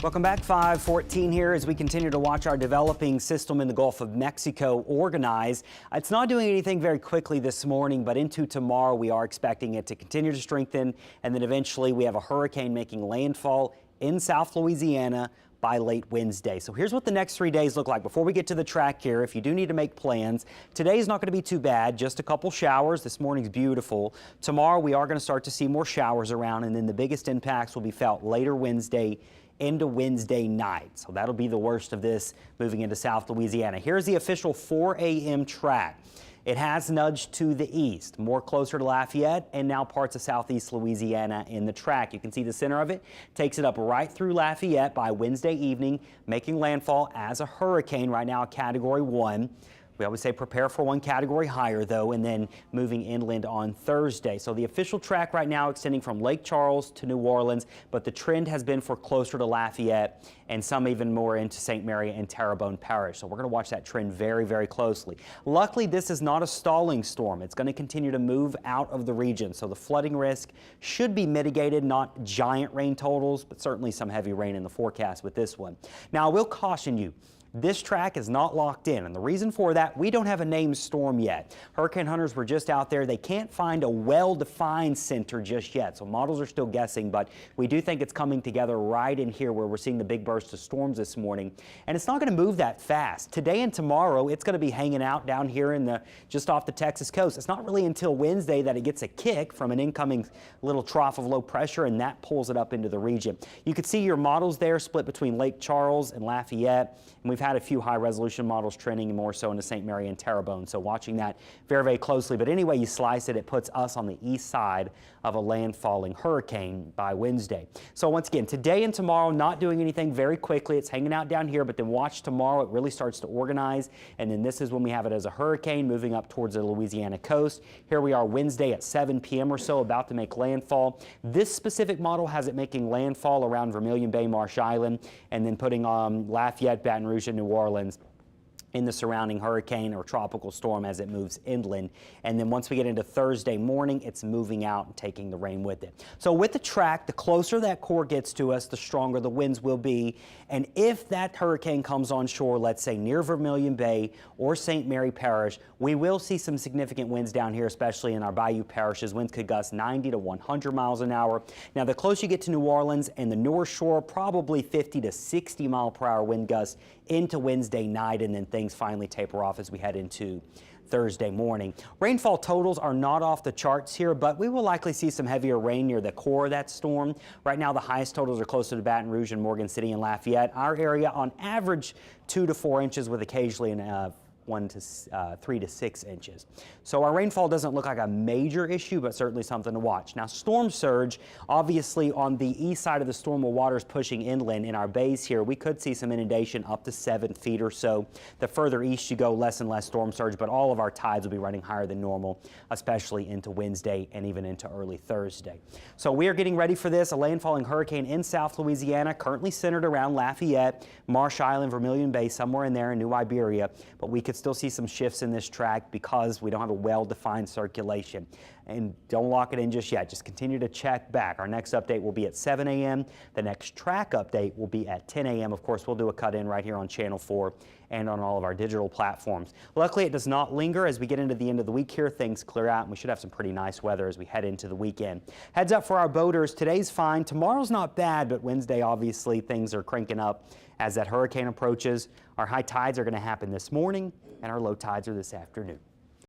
Welcome back. 5:14 here as we continue to watch our developing system in the Gulf of Mexico organize. It's not doing anything very quickly this morning, but into tomorrow we are expecting it to continue to strengthen, and then eventually we have a hurricane making landfall in South Louisiana by late Wednesday. So here's what the next 3 days look like. Before we get to the track here, if you do need to make plans, today's not going to be too bad, just a couple showers. This morning's beautiful. Tomorrow we are going to start to see more showers around, and then the biggest impacts will be felt later Wednesday into Wednesday night. So that'll be the worst of this moving into South Louisiana. Here's the official 4 a.m. track. It has nudged to the east, more closer to Lafayette, and now parts of southeast Louisiana in the track. You can see the center of it takes it up right through Lafayette by Wednesday evening, making landfall as a hurricane, right now a Category 1. We always say prepare for one category higher, though, and then moving inland on Thursday. So the official track right now extending from Lake Charles to New Orleans, but the trend has been for closer to Lafayette and some even more into St. Mary and Terrebonne Parish. So we're going to watch that trend very, very closely. Luckily, this is not a stalling storm. It's going to continue to move out of the region, so the flooding risk should be mitigated, not giant rain totals, but certainly some heavy rain in the forecast with this one. Now, I will caution you, this track is not locked in, and the reason for that, we don't have a named storm yet. Hurricane hunters were just out there. They can't find a well-defined center just yet, so models are still guessing, but we do think it's coming together right in here where we're seeing the big burst of storms this morning, and it's not going to move that fast. Today and tomorrow, it's going to be hanging out down here in the just off the Texas coast. It's not really until Wednesday that it gets a kick from an incoming little trough of low pressure, and that pulls it up into the region. You can see your models there split between Lake Charles and Lafayette, and we've had a few high-resolution models trending more so into St. Mary and Terrebonne, so watching that very, very closely. But anyway you slice it, it puts us on the east side of a landfalling hurricane by Wednesday. So once again, today and tomorrow, not doing anything very quickly. It's hanging out down here, but then watch tomorrow. It really starts to organize, and then this is when we have it as a hurricane moving up towards the Louisiana coast. Here we are Wednesday at 7 p.m. or so, about to make landfall. This specific model has it making landfall around Vermilion Bay, Marsh Island, and then putting Lafayette, Baton Rouge, and New Orleans in the surrounding hurricane or tropical storm as it moves inland. And then once we get into Thursday morning, it's moving out and taking the rain with it. So with the track, the closer that core gets to us, the stronger the winds will be. And if that hurricane comes on shore, let's say near Vermilion Bay or St. Mary Parish, we will see some significant winds down here, especially in our bayou parishes. Winds could gust 90 to 100 miles an hour. Now, the closer you get to New Orleans and the North Shore, probably 50 to 60 mile per hour wind gusts into Wednesday night, and then things finally taper off as we head into Thursday morning. Rainfall totals are not off the charts here, but we will likely see some heavier rain near the core of that storm. Right now, the highest totals are closer to Baton Rouge and Morgan City and Lafayette. Our area on average 2 to 4 inches with occasionally 3 to 6 inches. So our rainfall doesn't look like a major issue, but certainly something to watch. Now, storm surge, obviously on the east side of the storm where water is pushing inland in our bays here, we could see some inundation up to 7 feet or so. The further east you go, less and less storm surge, but all of our tides will be running higher than normal, especially into Wednesday and even into early Thursday. So we are getting ready for this, a landfalling hurricane in South Louisiana, currently centered around Lafayette, Marsh Island, Vermilion Bay, somewhere in there in New Iberia, but we could still see some shifts in this track because we don't have a well-defined circulation. And don't lock it in just yet. Just continue to check back. Our next update will be at 7 a.m. The next track update will be at 10 a.m. Of course, we'll do a cut-in right here on Channel 4 and on all of our digital platforms. Luckily, it does not linger. As we get into the end of the week here, things clear out, and we should have some pretty nice weather as we head into the weekend. Heads up for our boaters. Today's fine. Tomorrow's not bad, but Wednesday, obviously, things are cranking up as that hurricane approaches. Our high tides are going to happen this morning, and our low tides are this afternoon.